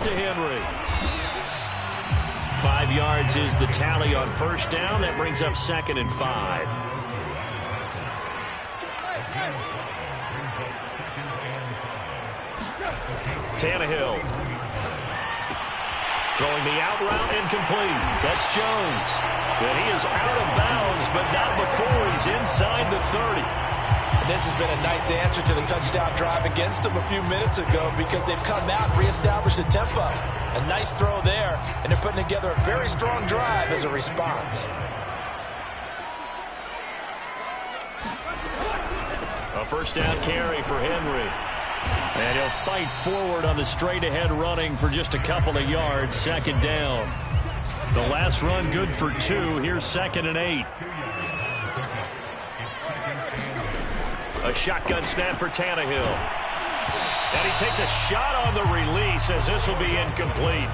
to Henry. 5 yards is the tally on first down. That brings up 2nd and 5. Tannehill. Throwing the out route incomplete. That's Jones. And he is out of bounds, but not before he's inside the 30. And this has been a nice answer to the touchdown drive against them a few minutes ago because they've come out and reestablished the tempo. A nice throw there, and they're putting together a very strong drive as a response. A first down carry for Henry. And he'll fight forward on the straight-ahead running for just a couple of yards. 2nd down. The last run good for 2. Here's 2nd and 8. A shotgun snap for Tannehill. And he takes a shot on the release as this will be incomplete.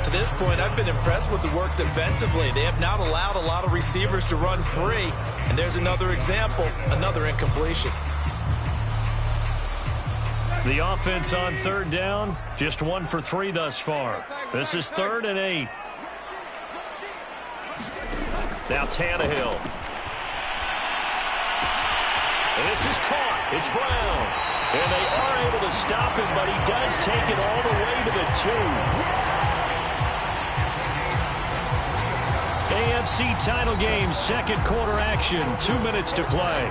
To this point, I've been impressed with the work defensively. They have not allowed a lot of receivers to run free. And there's another example, another incompletion. The offense on 3rd down, just 1 for 3 thus far. This is 3rd and 8. Now Tannehill. And this is caught. It's Brown. And they are able to stop him, but he does take it all the way to the 2. AFC title game, 2nd quarter action. 2 minutes to play.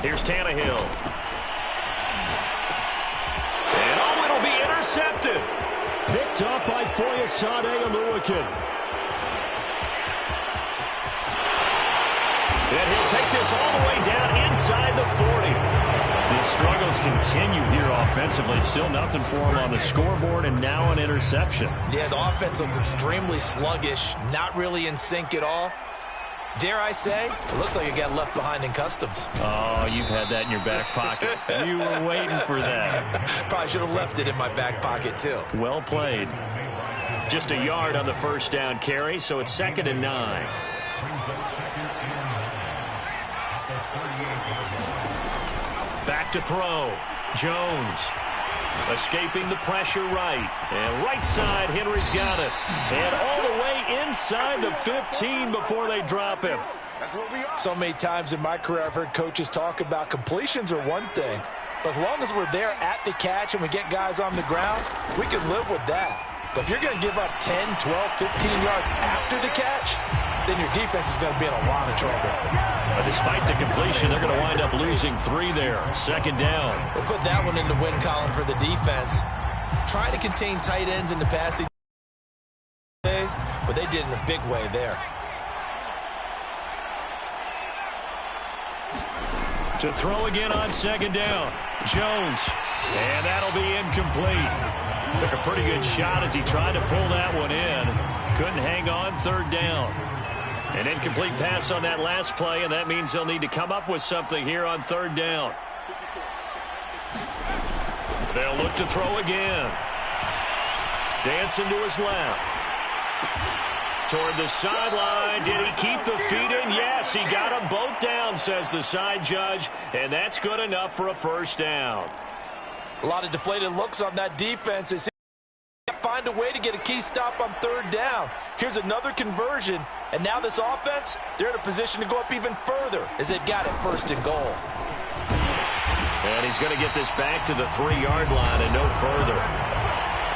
Here's Tannehill. And oh, it'll be intercepted. Picked up by Foyesade Oluwakin. And he'll take this all the way down inside the 40. The struggles continue here offensively. Still nothing for him on the scoreboard, and now an interception. Yeah, the offense looks extremely sluggish, not really in sync at all. Dare I say, it looks like it got left behind in customs. Oh, you've had that in your back pocket. You were waiting for that. Probably should have left it in my back pocket, too. Well played. Just a yard on the first down carry, so it's 2nd and 9. Back to throw. Jones. Escaping the pressure right. And right side, Henry's got it. And all the way inside the 15 before they drop him. So many times in my career I've heard coaches talk about completions are one thing. But as long as we're there at the catch and we get guys on the ground, we can live with that. But if you're going to give up 10, 12, 15 yards after the catch, then your defense is going to be in a lot of trouble. Despite the completion, they're going to wind up losing 3 there. 2nd down. We'll put that one in the win column for the defense. Trying to contain tight ends in the passing days, but they did in a big way there. To throw again on 2nd down. Jones. And that'll be incomplete. Took a pretty good shot as he tried to pull that one in. Couldn't hang on 3rd down. An incomplete pass on that last play, and that means they'll need to come up with something here on 3rd down. They'll look to throw again. Dancing to his left. Toward the sideline. Did he keep the feet in? Yes, he got them both down, says the side judge, and that's good enough for a first down. A lot of deflated looks on that defense. They seem to find a way to get a key stop on 3rd down. Here's another conversion, and now this offense, they're in a position to go up even further as they've got it 1st and goal. And he's going to get this back to the 3-yard line and no further.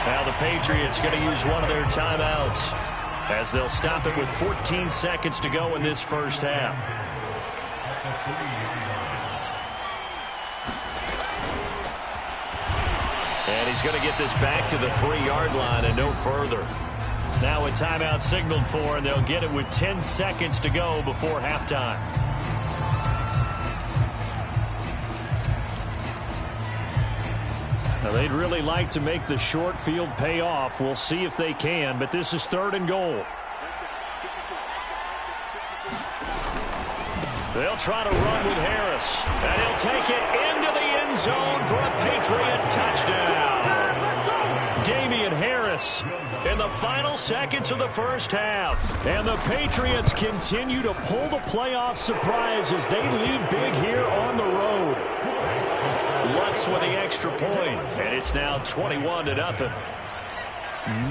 Now the Patriots going to use one of their timeouts as they'll stop it with 14 seconds to go in this first half. And he's going to get this back to the 3-yard line and no further. Now a timeout signaled for, and they'll get it with 10 seconds to go before halftime. Now they'd really like to make the short field pay off. We'll see if they can, but this is 3rd and goal. They'll try to run with Harris, and he'll take it into the end zone for a Patriot touchdown. Damian Harris this in the final seconds of the first half. And the Patriots continue to pull the playoff surprise as they lead big here on the road. Lutz with the extra point, and it's now 21-0.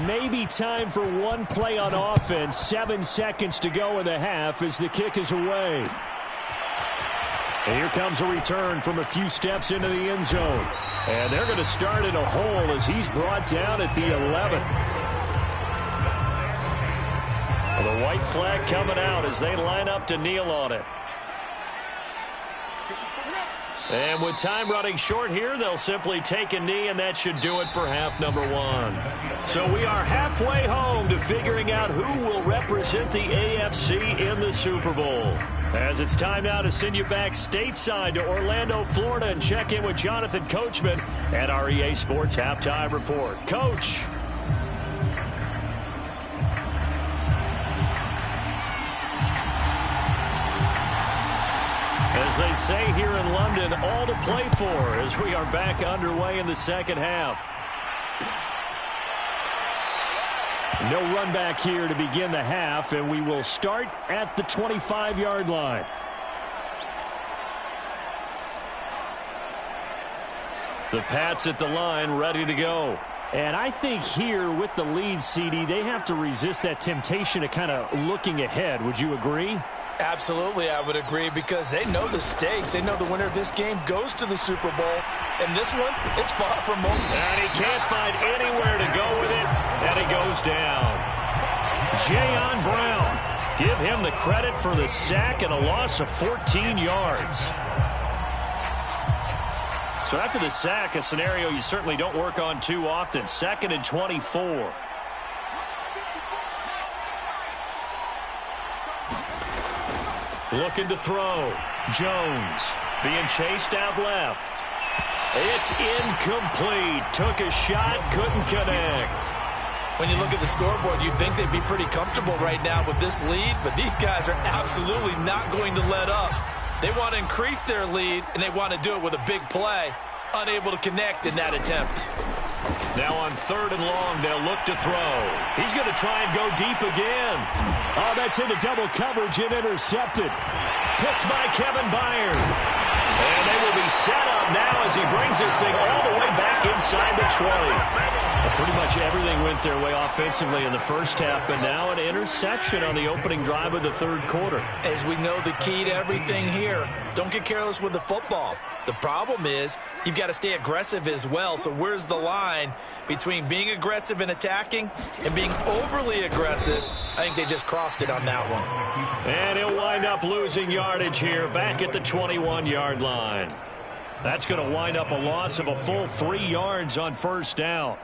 Maybe time for one play on offense. 7 seconds to go in the half as the kick is away. And here comes a return from a few steps into the end zone. And they're going to start in a hole as he's brought down at the 11. Well, the white flag coming out as they line up to kneel on it. And with time running short here, they'll simply take a knee, and that should do it for half number one. So we are halfway home to figuring out who will represent the AFC in the Super Bowl. As it's time now to send you back stateside to Orlando, Florida, and check in with Jonathan Coachman at our EA Sports Halftime Report. Coach. As they say here in London, all to play for as we are back underway in the second half. No run back here to begin the half, and we will start at the 25-yard line. The Pats at the line, ready to go. And I think here with the lead, CD, they have to resist that temptation of kind of looking ahead. Would you agree? Absolutely, I would agree, because they know the stakes. They know the winner of this game goes to the Super Bowl. And this one, it's far from over. And he can't find anywhere to go with it, and he goes down. Jayon Brown, give him the credit for the sack and a loss of 14 yards. So after the sack, a scenario you certainly don't work on too often. 2nd and 24. Looking to throw. Jones being chased out left. It's incomplete. Took a shot, couldn't connect. When you look at the scoreboard, you'd think they'd be pretty comfortable right now with this lead, but these guys are absolutely not going to let up. They want to increase their lead, and they want to do it with a big play. Unable to connect in that attempt. Now on 3rd and long, they'll look to throw. He's going to try and go deep again. Oh, that's into double coverage and intercepted. Picked by Kevin Byard. And they will be set up now as he brings this thing all the way back inside the 20. Well, pretty much everything went their way offensively in the first half, but now an interception on the opening drive of the 3rd quarter. As we know, the key to everything here, don't get careless with the football. The problem is you've got to stay aggressive as well. So where's the line between being aggressive and attacking and being overly aggressive? I think they just crossed it on that one. And he'll wind up losing yardage here back at the 21-yard line. That's going to wind up a loss of a full 3 yards on 1st down.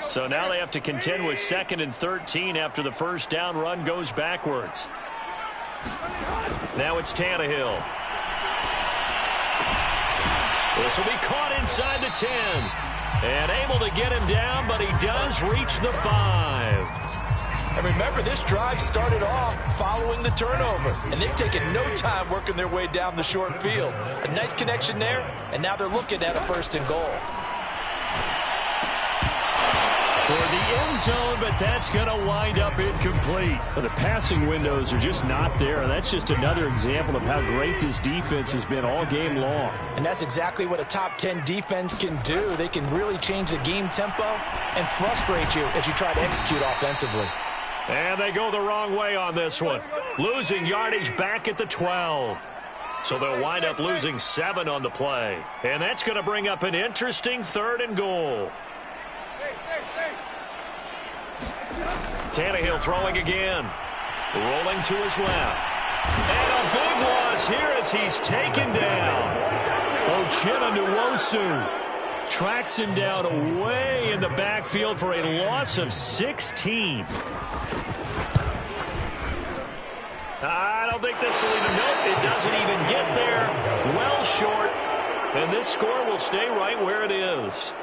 So now they have to contend with 2nd and 13 after the 1st down run goes backwards. Now it's Tannehill. This will be caught inside the 10. And able to get him down, but he does reach the 5. And remember, this drive started off following the turnover. And they've taken no time working their way down the short field. A nice connection there, and now they're looking at a 1st and goal. Toward the end zone, but that's going to wind up incomplete. But the passing windows are just not there, and that's just another example of how great this defense has been all game long. And that's exactly what a top 10 defense can do. They can really change the game tempo and frustrate you as you try to execute offensively. And they go the wrong way on this one. Losing yardage back at the 12. So they'll wind up losing 7 on the play. And that's going to bring up an interesting 3rd and goal. Tannehill throwing again. Rolling to his left. And a big loss here as he's taken down. Uchenna Nwosu tracks him down away in the backfield for a loss of 16. I don't think this will even, nope, it doesn't even get there. Well short. And this score will stay right where it is.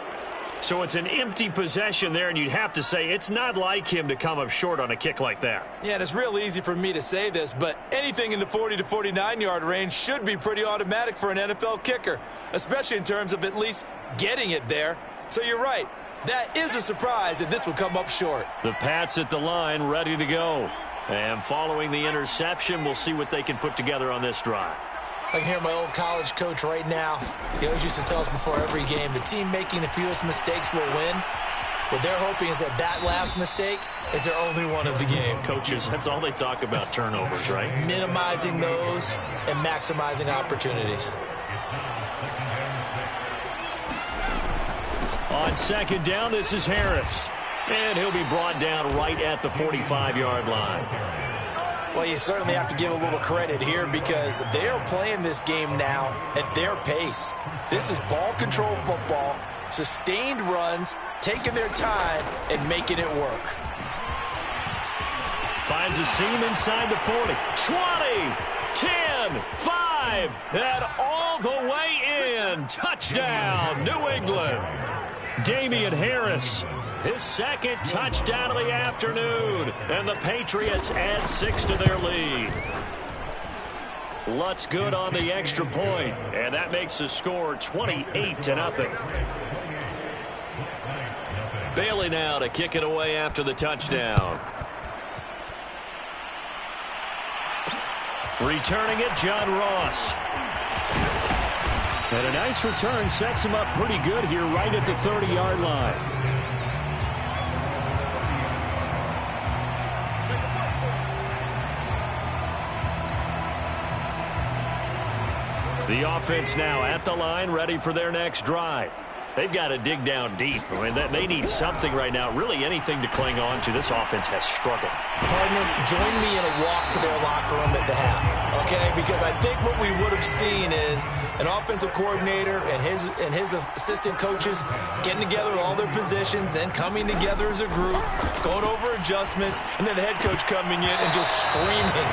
So it's an empty possession there, and you'd have to say it's not like him to come up short on a kick like that. Yeah, and it's real easy for me to say this, but anything in the 40 to 49-yard range should be pretty automatic for an NFL kicker, especially in terms of at least getting it there. So you're right. That is a surprise that this would come up short. The Pats at the line, ready to go. And following the interception, we'll see what they can put together on this drive. I can hear my old college coach right now. He always used to tell us before every game, the team making the fewest mistakes will win. What they're hoping is that last mistake is their only one of the game. Coaches, that's all they talk about, turnovers, right? Minimizing those and maximizing opportunities. On second down, this is Harris. And he'll be brought down right at the 45-yard line. Well, you certainly have to give a little credit here because they are playing this game now at their pace. This is ball control football, sustained runs, taking their time, and making it work. Finds a seam inside the 40. 20, 10, 5, and all the way in. Touchdown, New England. Damian Harris, his second touchdown of the afternoon, and the Patriots add 6 to their lead. Lutz good on the extra point, and that makes the score 28-0. Bailey now to kick it away after the touchdown. Returning it, John Ross. And a nice return sets him up pretty good here right at the 30-yard line. The offense now at the line, ready for their next drive. They've got to dig down deep. I mean, they need something right now, really anything to cling on to. This offense has struggled. Partner, join me in a walk to their locker room at the half, okay? Because I think what we would have seen is an offensive coordinator and his assistant coaches getting together with all their positions, then coming together as a group, going over adjustments, and then the head coach coming in and just screaming,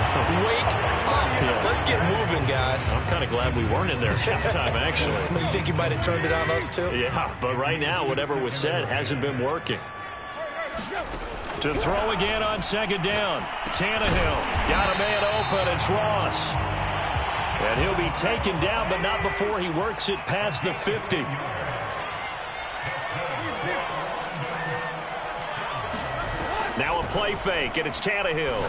"Wake up! Yeah. Let's get moving, guys." I'm kind of glad we weren't in there at halftime, actually. You think you might have turned it on us, too? Yeah, but right now, whatever was said hasn't been working. To throw again on second down. Tannehill got a man open. It's Ross. And he'll be taken down, but not before he works it past the 50. Now a play fake, and it's Tannehill.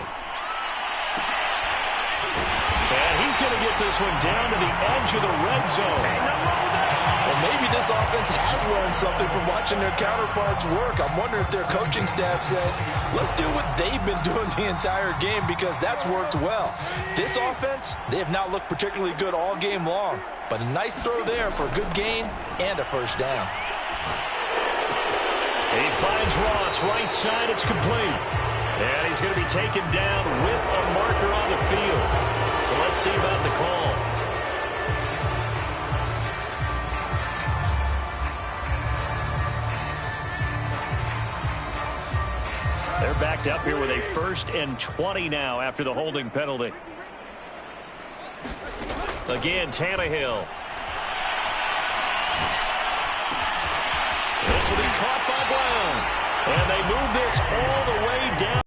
And he's going to get this one down to the edge of the red zone. Well, maybe this offense has learned something from watching their counterparts work. I'm wondering if their coaching staff said, let's do what they've been doing the entire game because that's worked well. This offense, they have not looked particularly good all game long, but a nice throw there for a good gain and a first down. He finds Ross, right side, it's complete. And he's going to be taken down with a marker on the field. So let's see about the call. They're backed up here with a 1st and 20 now after the holding penalty. Again, Tannehill. This will be caught by Brown. And they move this all the way down.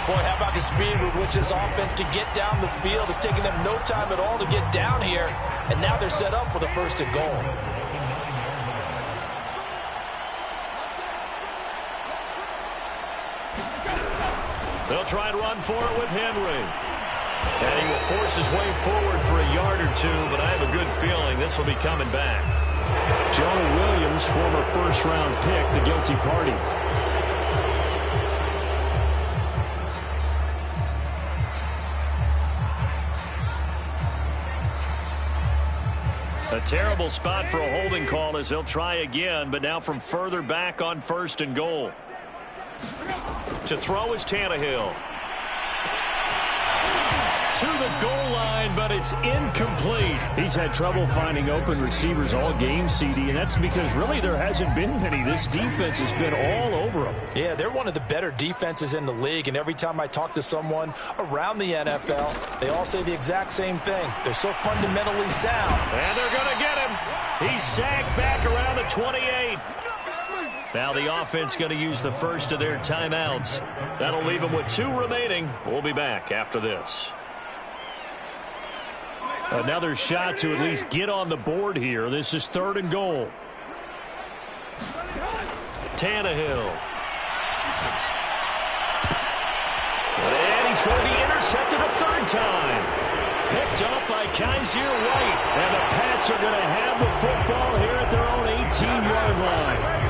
Boy, how about the speed with which this offense can get down the field? It's taking them no time at all to get down here. And now they're set up with a 1st and goal. They'll try and run for it with Henry. And he will force his way forward for a yard or two, but I have a good feeling this will be coming back. Jonah Williams, former first-round pick, the guilty party. A terrible spot for a holding call as they'll try again, but now from further back on 1st and goal. To throw is Tannehill. To the goal line, but it's incomplete. He's had trouble finding open receivers all game, CD, and that's because really there hasn't been many. This defense has been all over them. Yeah, they're one of the better defenses in the league, and every time I talk to someone around the NFL, they all say the exact same thing. They're so fundamentally sound. And they're going to get him. He's sagged back around the the 28. Now the offense going to use the first of their timeouts. That'll leave them with 2 remaining. We'll be back after this. Another shot to at least get on the board here. This is 3rd and goal. Tannehill. And he's going to be intercepted a 3rd time. Picked up by Kaiser White. And the Pats are going to have the football here at their own 18-yard line.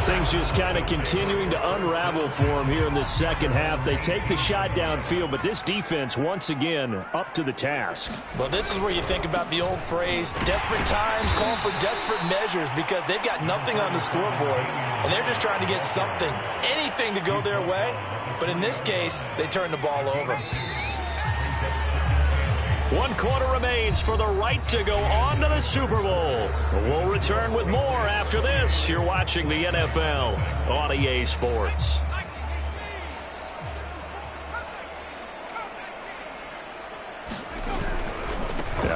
Things just kind of continuing to unravel for them here in this second half. They take the shot downfield, but this defense, once again, up to the task. Well, this is where you think about the old phrase, desperate times call for desperate measures, because they've got nothing on the scoreboard, and they're just trying to get something, anything to go their way. But in this case, they turn the ball over. 1 quarter remains for the right to go on to the Super Bowl. We'll return with more after this. You're watching the NFL on EA Sports.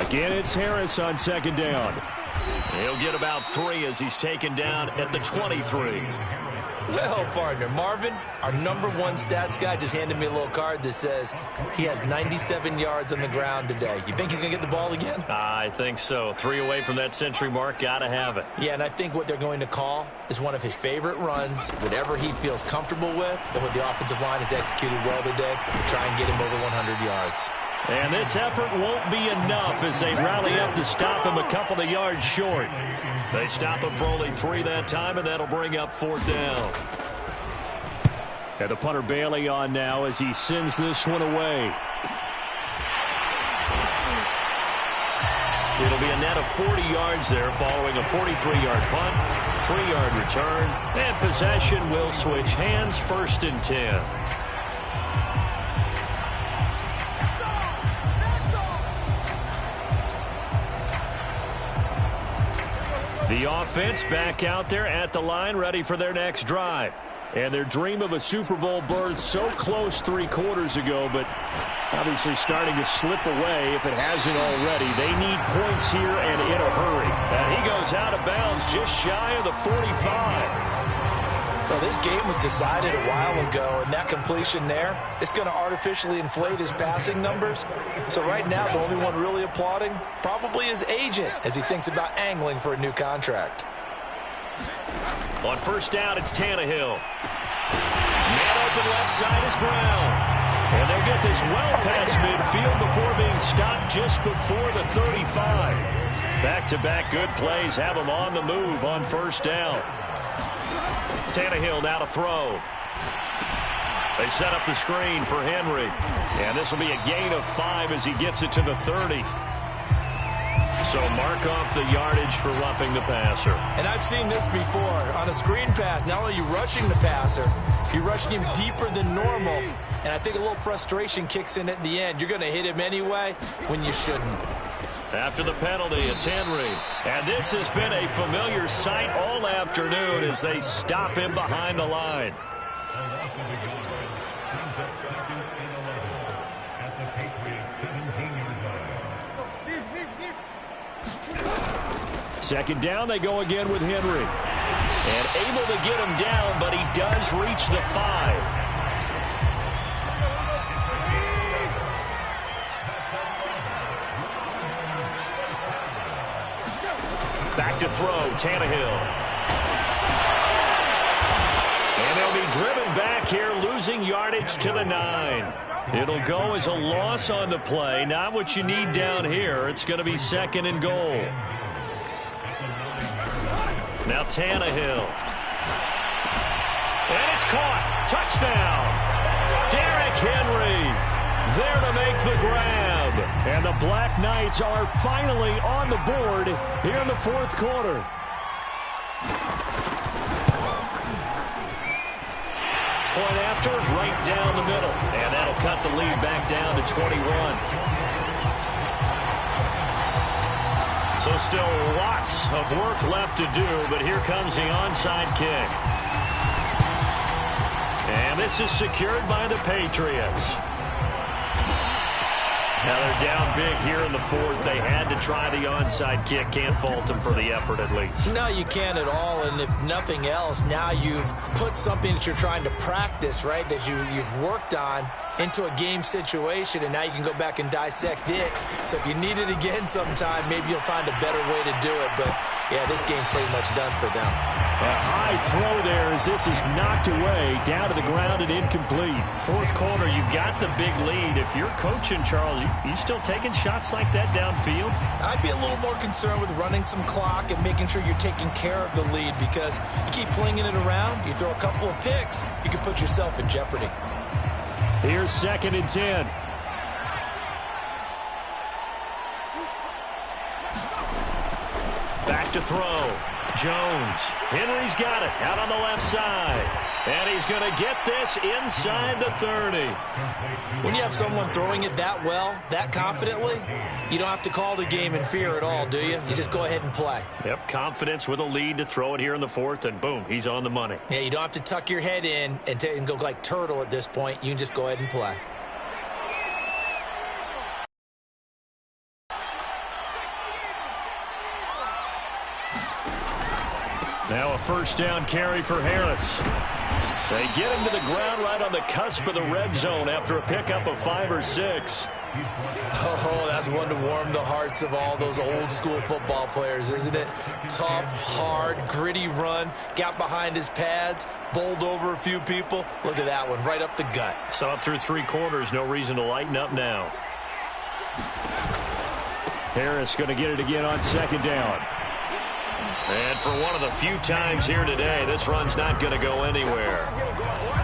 Again, it's Harris on 2nd down. He'll get about 3 as he's taken down at the 23. Well, partner, Marvin, our #1 stats guy, just handed me a little card that says he has 97 yards on the ground today. You think he's going to get the ball again? I think so. 3 away from that century mark. Got to have it. Yeah, and I think what they're going to call is one of his favorite runs, whatever he feels comfortable with, and what the offensive line has executed well today, to try and get him over 100 yards. And this effort won't be enough as they rally up to stop him a couple of yards short. They stop him for only 3 that time, and that'll bring up 4th down. And the punter Bailey on now as he sends this one away. It'll be a net of 40 yards there following a 43-yard punt, 3-yard return, and possession will switch hands, 1st and 10. The offense back out there at the line, ready for their next drive. And their dream of a Super Bowl berth so close 3 quarters ago, but obviously starting to slip away if it hasn't already. They need points here and in a hurry. And he goes out of bounds just shy of the 45. Well, this game was decided a while ago, and that completion there, it's going to artificially inflate his passing numbers. So right now, the only one really applauding probably his agent as he thinks about angling for a new contract. On 1st down, it's Tannehill. Man open left side is Brown. And they'll get this well past midfield before being stopped just before the 35. Back-to-back good plays have him on the move on 1st down. Tannehill now to throw. They set up the screen for Henry. And this will be a gain of 5 as he gets it to the 30. So mark off the yardage for roughing the passer. And I've seen this before. On a screen pass, not only are you rushing the passer, you're rushing him deeper than normal. And I think a little frustration kicks in at the end. You're going to hit him anyway when you shouldn't. After the penalty, it's Henry. And this has been a familiar sight all afternoon as they stop him behind the line. Second down, they go again with Henry. And able to get him down, but he does reach the 5. Back to throw, Tannehill. And they'll be driven back here, losing yardage to the 9. It'll go as a loss on the play. Not what you need down here. It's going to be 2nd and goal. Now Tannehill. And it's caught. Touchdown. Derrick Henry there to make the grab. And the Black Knights are finally on the board here in the 4th quarter. Point after, right down the middle. And that'll cut the lead back down to 21. So still lots of work left to do, but here comes the onside kick. And this is secured by the Patriots. Now they're down big here in the fourth. They had to try the onside kick. Can't fault them for the effort at least. No, you can't at all. And if nothing else, now you've put something that you're trying to practice, right, that you've worked on into a game situation, and now you can go back and dissect it. So if you need it again sometime, maybe you'll find a better way to do it. But, yeah, this game's pretty much done for them. A high throw there as this is knocked away, down to the ground and incomplete. Fourth quarter, you've got the big lead. If you're coaching, Charles, you still taking shots like that downfield? I'd be a little more concerned with running some clock and making sure you're taking care of the lead, because you keep flinging it around, you throw a couple of picks, you can put yourself in jeopardy. Here's 2nd and 10. Back to throw. Jones. Henry's got it out on the left side. And he's going to get this inside the 30. When you have someone throwing it that well, that confidently, you don't have to call the game in fear at all, do you? You just go ahead and play. Yep, confidence with a lead to throw it here in the fourth, and boom, he's on the money. Yeah, you don't have to tuck your head in and go like turtle at this point. You can just go ahead and play. Now a first down carry for Harris. They get him to the ground right on the cusp of the red zone after a pickup of 5 or 6. Oh, that's one to warm the hearts of all those old school football players, isn't it? Tough, hard, gritty run, got behind his pads, bowled over a few people. Look at that one, right up the gut. Saw it through 3 quarters, no reason to lighten up now. Harris going to get it again on 2nd down. And for one of the few times here today, this run's not going to go anywhere.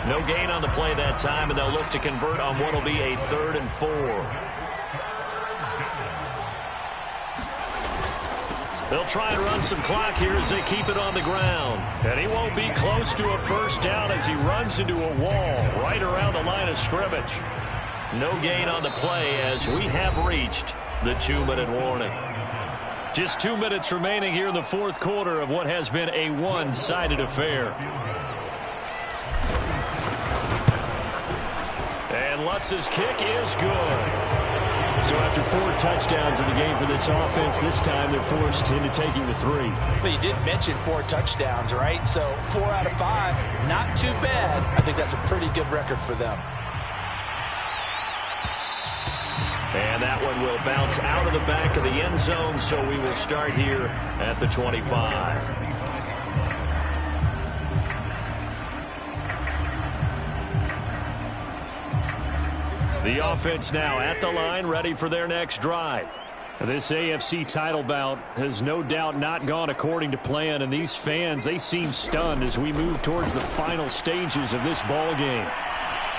No gain on the play that time, and they'll look to convert on what will be a 3rd and 4. They'll try and run some clock here as they keep it on the ground. And he won't be close to a first down as he runs into a wall right around the line of scrimmage. No gain on the play as we have reached the 2-minute warning. Just 2 minutes remaining here in the fourth quarter of what has been a one-sided affair. And Lutz's kick is good. So after 4 touchdowns in the game for this offense, this time they're forced into taking the 3. But you did mention 4 touchdowns, right? So 4 out of 5, not too bad. I think that's a pretty good record for them. And that one will bounce out of the back of the end zone, so we will start here at the 25. The offense now at the line, ready for their next drive. This AFC title bout has no doubt not gone according to plan, and these fans, they seem stunned as we move towards the final stages of this ball game.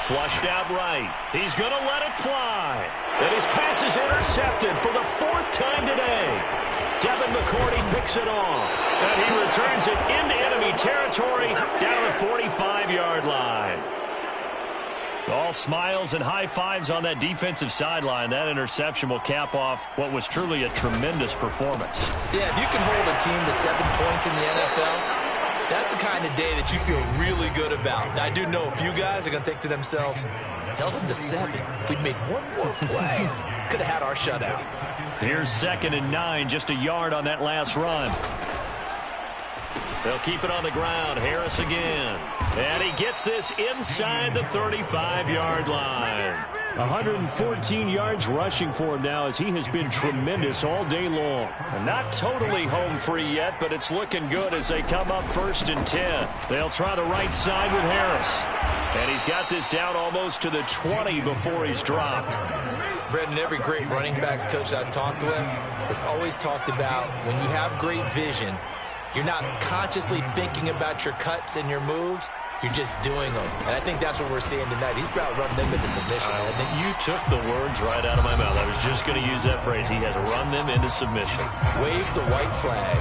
Flushed out right. He's going to let it fly. And his pass is intercepted for the 4th time today. Devin McCourty picks it off. And he returns it into enemy territory down the 45-yard line. All smiles and high fives on that defensive sideline. That interception will cap off what was truly a tremendous performance. Yeah, if you can hold a team to 7 points in the NFL, that's the kind of day that you feel really good about. Now, I do know a few guys are going to think to themselves, held them to 7. If we'd made one more play, could have had our shutout. Here's 2nd and 9, just a yard on that last run. They'll keep it on the ground. Harris again. And he gets this inside the 35-yard line. 114 yards rushing for him now as he has been tremendous all day long. Not totally home free yet, but it's looking good as they come up 1st and 10. They'll try the right side with Harris. And he's got this down almost to the 20 before he's dropped. Brendan, every great running backs coach I've talked with has always talked about when you have great vision, you're not consciously thinking about your cuts and your moves. You're just doing them. And I think that's what we're seeing tonight. He's about running them into submission, hasn't he? You took the words right out of my mouth. I was just going to use that phrase. He has run them into submission. Wave the white flag.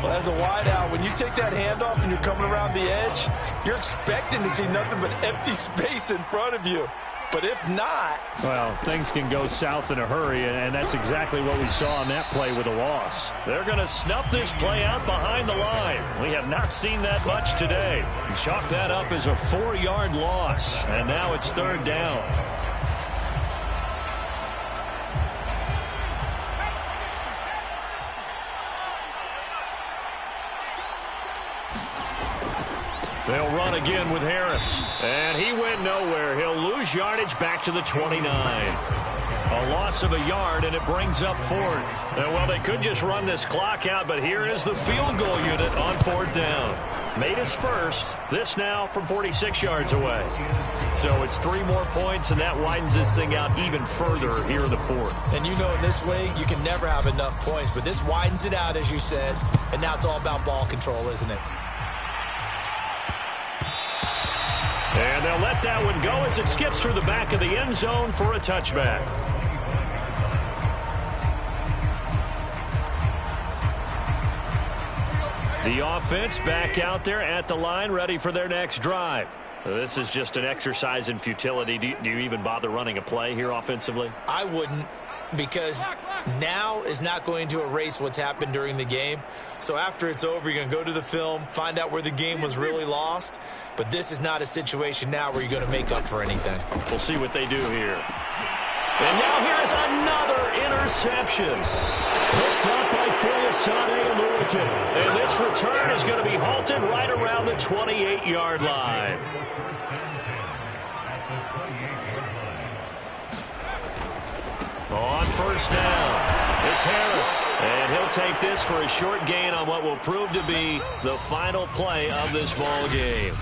Well, as a wideout, when you take that handoff and you're coming around the edge, you're expecting to see nothing but empty space in front of you. But if not... Well, things can go south in a hurry, and that's exactly what we saw on that play with a loss. They're going to snuff this play out behind the line. We have not seen that much today. Chalk that up as a 4-yard loss, and now it's 3rd down. They'll run again with Harris. And he went nowhere. He'll lose yardage back to the 29. A loss of a yard, and it brings up fourth. Well, they could just run this clock out, but here is the field goal unit on fourth down. Made his first. This now from 46 yards away. So it's 3 more points, and that widens this thing out even further here in the fourth. And you know in this league, you can never have enough points, but this widens it out, as you said, and now it's all about ball control, isn't it? And they'll let that one go as it skips through the back of the end zone for a touchback. The offense back out there at the line, ready for their next drive. This is just an exercise in futility. Do you even bother running a play here offensively? I wouldn't, because now is not going to erase what's happened during the game. So after it's over, you're going to go to the film, find out where the game was really lost. But this is not a situation now where you're going to make up for anything. We'll see what they do here. And now here's another interception. Picked up by Foyesade Oluokun. And this return is going to be halted right around the 28-yard line. On first down, it's Harris. And he'll take this for a short gain on what will prove to be the final play of this ball game.